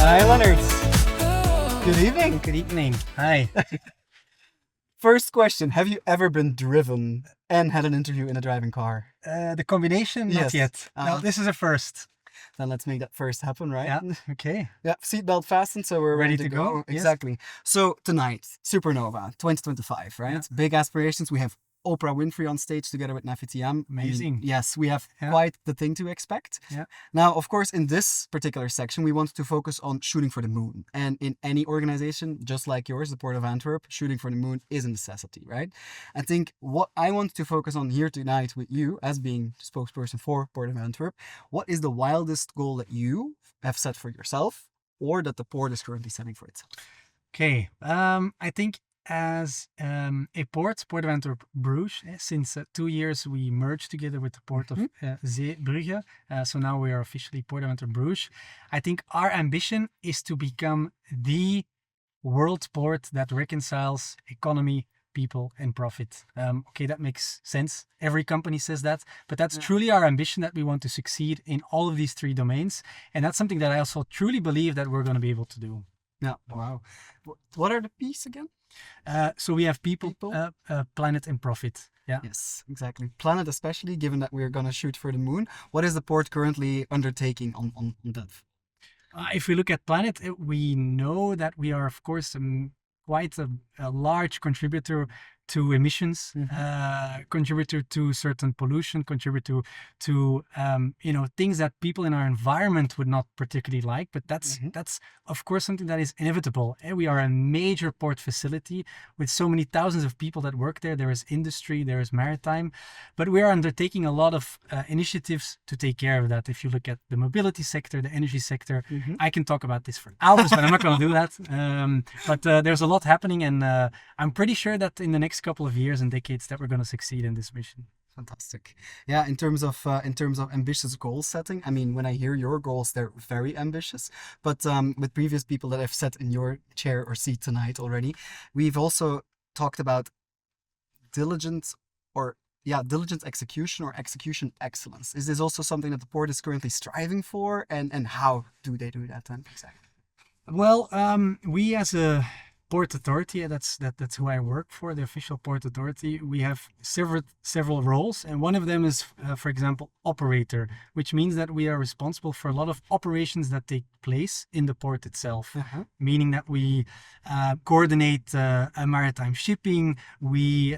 Hi, Lennart. Good evening. Good evening. Hi. First question. Have you ever been driven and had an interview in a driving car? The combination? Yes. Not yet. No, this is a first. Then let's make that first happen, right? Yeah. Okay. Yeah, seatbelt fastened, so we're ready to go. Yes. Exactly. So tonight, Supernova 2025, right? Yeah. Big aspirations. We have Oprah Winfrey on stage together with Nafitiam. Amazing. Yes, we have quite the thing to expect. Yeah. Now, of course, in this particular section, we wanted to focus on shooting for the moon. And in any organization, just like yours, the Port of Antwerp, shooting for the moon is a necessity, right? I think what I want to focus on here tonight with you, as being the spokesperson for Port of Antwerp, what is the wildest goal that you have set for yourself or that the port is currently setting for itself? Okay. I think as a Port of Antwerp-Bruges, since 2 years we merged together with the Port of Zeebrugge. So now we are officially Port of Antwerp-Bruges. I think our ambition is to become the world port that reconciles economy, people and profit. Okay, that makes sense. Every company says that, but that's truly our ambition, that we want to succeed in all of these three domains. And that's something that I also truly believe that we're going to be able to do. Yeah. Wow. What are the P's again? So we have people, planet and profit. Yeah. Yes, exactly. Planet, especially given that we're going to shoot for the moon. What is the port currently undertaking on that? If we look at planet, we know that we are, of course, quite a large contributor to emissions, contributor to certain pollution, contributor to things that people in our environment would not particularly like. But that's of course something that is inevitable. We are a major port facility with so many thousands of people that work there. There is industry, there is maritime, but we are undertaking a lot of initiatives to take care of that. If you look at the mobility sector, the energy sector, I can talk about this for hours, but I'm not going to do that. But there's a lot happening, and I'm pretty sure that in the next couple of years and decades that we're going to succeed in this mission. Fantastic. Yeah, in terms of ambitious goal setting, I mean, when I hear your goals, they're very ambitious. But with previous people that I've sat in your chair or seat tonight already, we've also talked about diligent execution or execution excellence. Is this also something that the port is currently striving for, and how do they do that then exactly? Well, we as a Port Authority, that's who I work for, the official Port Authority. We have several roles, and one of them is, for example, operator, which means that we are responsible for a lot of operations that take place in the port itself, meaning that we coordinate maritime shipping, we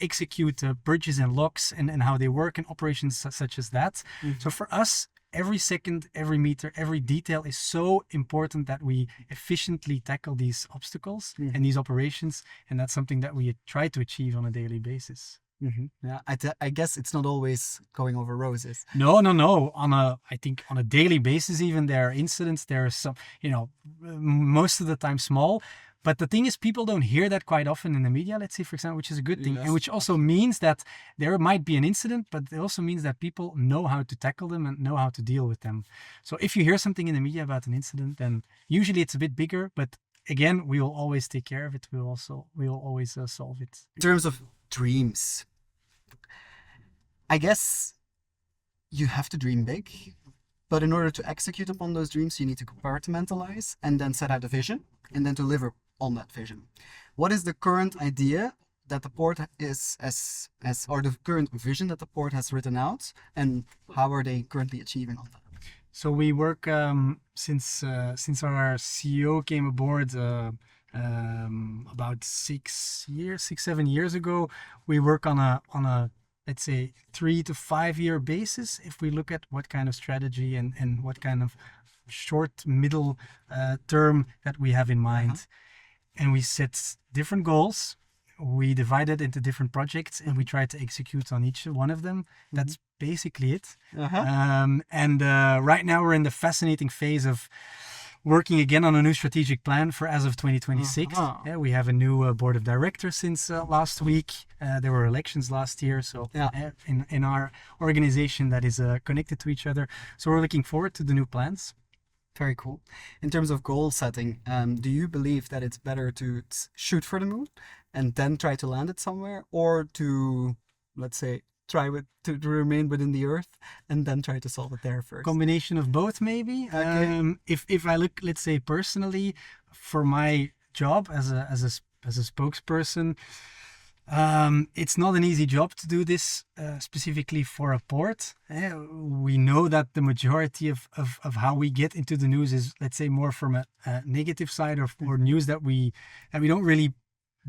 execute bridges and locks and how they work in operations such as that. So for us, every second, every meter, every detail is so important that we efficiently tackle these obstacles and these operations. And that's something that we try to achieve on a daily basis. Yeah, I guess it's not always going over roses. No. I think on a daily basis, even there are incidents. There are some, most of the time small. But the thing is, people don't hear that quite often in the media, let's say, for example, which is a good thing. Yes. And which also means that there might be an incident, but it also means that people know how to tackle them and know how to deal with them. So if you hear something in the media about an incident, then usually it's a bit bigger. But again, we will always take care of it. We will always solve it. In terms of dreams, I guess you have to dream big. But in order to execute upon those dreams, you need to compartmentalize and then set out a vision and then deliver on that vision. What is the current idea that the port is or the current vision that the port has written out, and how are they currently achieving on that? So we work since our CEO came aboard about 7 years ago. We work on a let's say 3 to 5 year basis. If we look at what kind of strategy and what kind of short, middle term that we have in mind. And we set different goals. We divide it into different projects and we try to execute on each one of them. That's basically it. And right now we're in the fascinating phase of working again on a new strategic plan for as of 2026. Yeah, we have a new board of directors since last week. There were elections last year, so in our organization that is connected to each other. So we're looking forward to the new plans. Very cool. In terms of goal setting, do you believe that it's better to shoot for the moon and then try to land it somewhere, or to, let's say, to remain within the earth, and then try to solve it there first. Combination of both, maybe. Okay. If I look, let's say personally, for my job as a spokesperson, it's not an easy job to do this specifically for a port. We know that the majority of how we get into the news is, let's say, more from a negative side or news that we don't really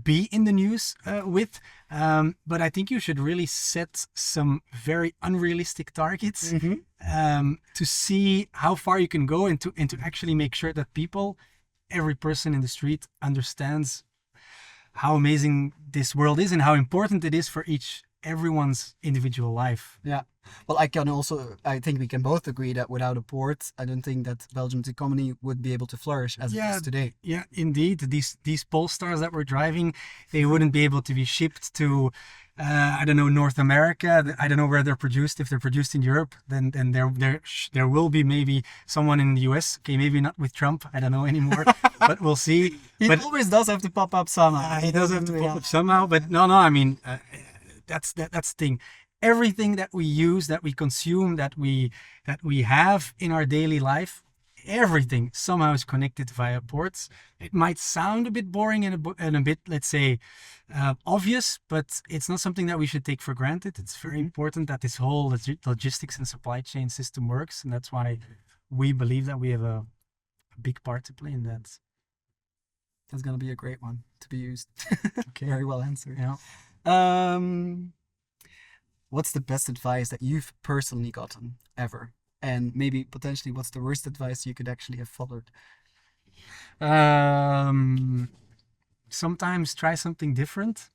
be in the news with. But I think you should really set some very unrealistic targets to see how far you can go and to actually make sure that every person in the street understands how amazing this world is and how important it is for everyone's individual life. Yeah. Well, I think we can both agree that without a port, I don't think that Belgium's economy would be able to flourish as it is today. Yeah, indeed. These Polestars that we're driving, they wouldn't be able to be shipped to, I don't know, North America. I don't know where they're produced. If they're produced in Europe, then there will be maybe someone in the US. Okay, maybe not with Trump. I don't know anymore, but we'll see. He always does have to pop up somehow. He does have to pop up somehow. But no. I mean, that's the thing. Everything that we use, that we consume, that we have in our daily life, everything somehow is connected via ports. It might sound a bit boring and a bit, let's say, obvious, but it's not something that we should take for granted. It's very important that this whole logistics and supply chain system works, and that's why we believe that we have a big part to play in that. That's gonna be a great one to be used. Okay. Very well answered. Yeah. What's the best advice that you've personally gotten ever? And maybe potentially what's the worst advice you could actually have followed? Sometimes try something different.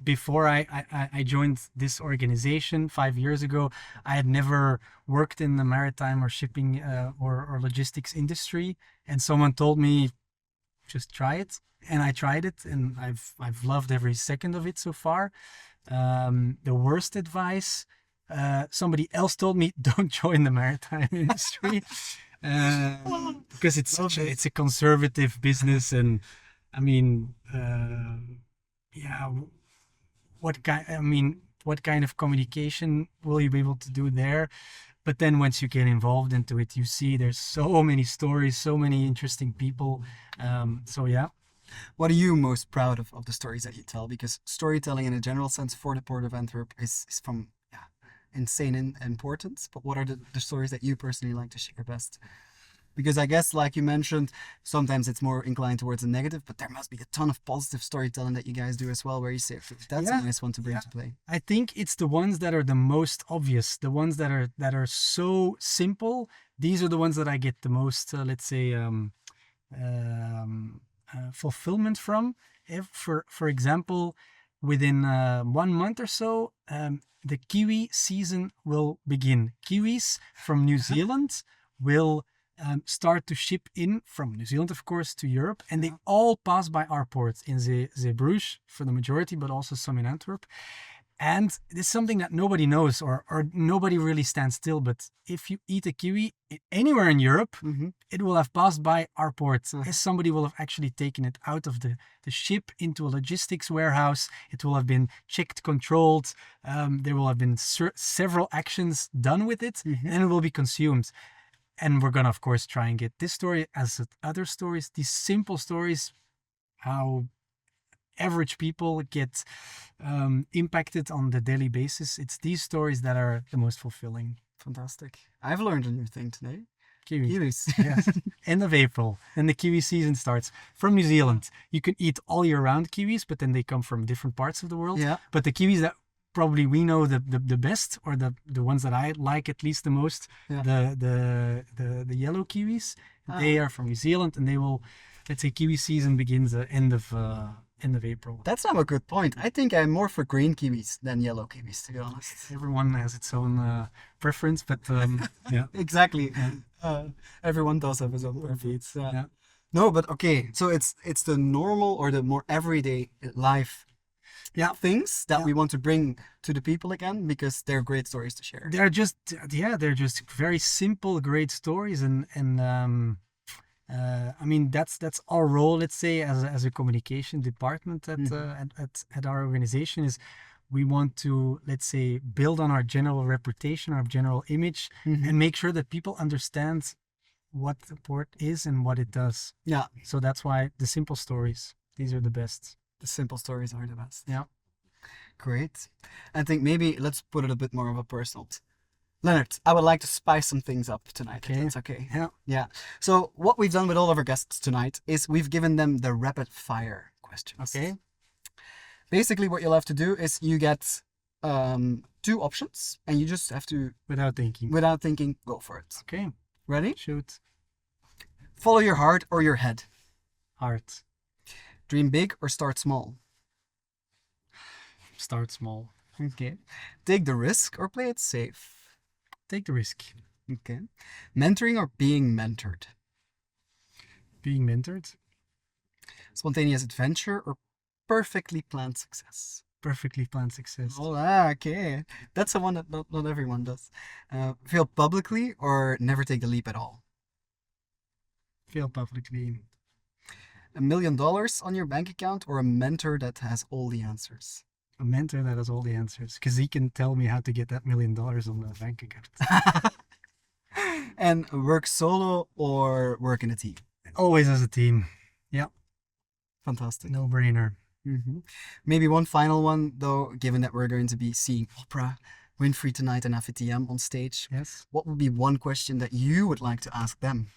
Before I joined this organization 5 years ago, I had never worked in the maritime or shipping or logistics industry. And someone told me, just try it. And I tried it, and I've loved every second of it so far. The worst advice, somebody else told me, don't join the maritime industry because it's a conservative business, and I mean, what kind of communication will you be able to do there? But then once you get involved into it, you see there's so many stories, so many interesting people. So yeah. What are you most proud of the stories that you tell? Because storytelling in a general sense for the Port of Antwerp is from insane importance. But what are the stories that you personally like to share best? Because I guess, like you mentioned, sometimes it's more inclined towards the negative, but there must be a ton of positive storytelling that you guys do as well, where you say, that's a nice one to bring to play. I think it's the ones that are the most obvious, the ones that are so simple. These are the ones that I get the most, let's say, fulfillment from. For example, within 1 month or so, the kiwi season will begin. Kiwis from New Zealand will start to ship in from New Zealand, of course, to Europe, and they all pass by our port in Zeebrugge for the majority, but also some in Antwerp. And this is something that nobody knows or nobody really stands still. But if you eat a kiwi anywhere in Europe, it will have passed by our port. Somebody will have actually taken it out of the ship into a logistics warehouse. It will have been checked, controlled. There will have been several actions done with it, and it will be consumed. And we're going to, of course, try and get this story as other stories, these simple stories, how average people get impacted on the daily basis. It's these stories that are the most fulfilling. Fantastic. I've learned a new thing today. Kiwis. Yes. End of April. Then the kiwi season starts. From New Zealand, you can eat all year round kiwis, but then they come from different parts of the world. Yeah. But the kiwis that probably we know the best, or the ones that I like at least the most, the yellow kiwis, they are from New Zealand, and they will, let's say, kiwi season begins at end of April. That's not a good point. I think I'm more for green kiwis than yellow kiwis, to be honest. Everyone has its own preference, but yeah. Exactly. Everyone does have his own preference. Yeah. No, but okay. So it's the normal or the more everyday life things that we want to bring to the people again, because they're great stories to share. They're just very simple, great stories, and I mean that's our role, let's say, as a communication department at our organization, is we want to, let's say, build on our general reputation, our general image, and make sure that people understand what the port is and what it does. Yeah. So that's why the simple stories, these are the best. The simple stories are the best. Yeah. Great. I think maybe let's put it a bit more of a personal. Lennart, I would like to spice some things up tonight. Okay. If that's okay. Yeah. Yeah. So what we've done with all of our guests tonight is we've given them the rapid fire questions. Okay. Basically, what you'll have to do is you get 2 options, and you just have to, Without thinking. without thinking, go for it. Okay. Ready? Shoot. Follow your heart or your head. Heart. Dream big or start small. Start small. Okay. Take the risk or play it safe. Take the risk. Okay. Mentoring or being mentored. Being mentored. Spontaneous adventure or perfectly planned success. Perfectly planned success. Oh, okay. That's the one that not everyone does. Fail publicly or never take the leap at all. Fail publicly. $1 million on your bank account or a mentor that has all the answers. A mentor that has all the answers, because he can tell me how to get that $1 million on the bank account. And work solo or work in a team. Always as a team. Yeah. Fantastic. No brainer. Maybe one final one though, given that we're going to be seeing Oprah Winfrey tonight and AFTM on stage. Yes. What would be one question that you would like to ask them?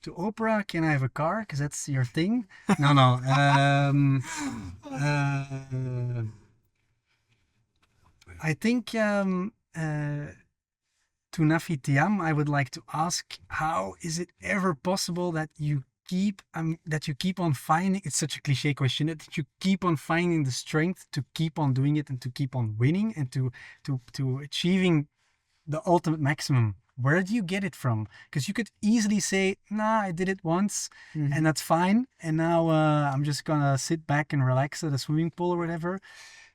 To Oprah, can I have a car? Because that's your thing. No. I think to Nafi Tiam, I would like to ask, how is it ever possible that you keep on finding, it's such a cliche question, that you keep on finding the strength to keep on doing it and to keep on winning and to achieving the ultimate maximum? Where do you get it from? Because you could easily say, nah, I did it once and that's fine. And now I'm just going to sit back and relax at a swimming pool or whatever.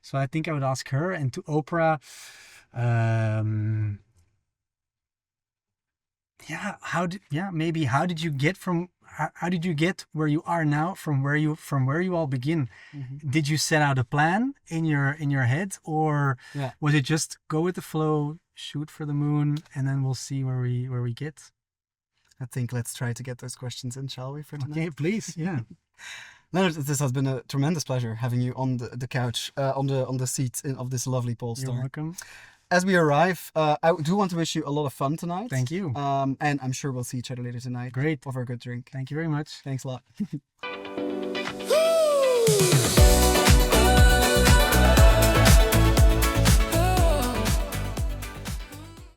So I think I would ask her. And to Oprah, how did you get where you are now from where you all begin? Did you set out a plan in your head, or was it just go with the flow, shoot for the moon, and then we'll see where we get? I think let's try to get those questions in, shall we, for tonight? Okay, please. Yeah. Lennart, this has been a tremendous pleasure having you on the couch, on the seat of this lovely Polestar. You're welcome. As we arrive, I do want to wish you a lot of fun tonight. Thank you. And I'm sure we'll see each other later tonight. Great. Over a good drink. Thank you very much. Thanks a lot.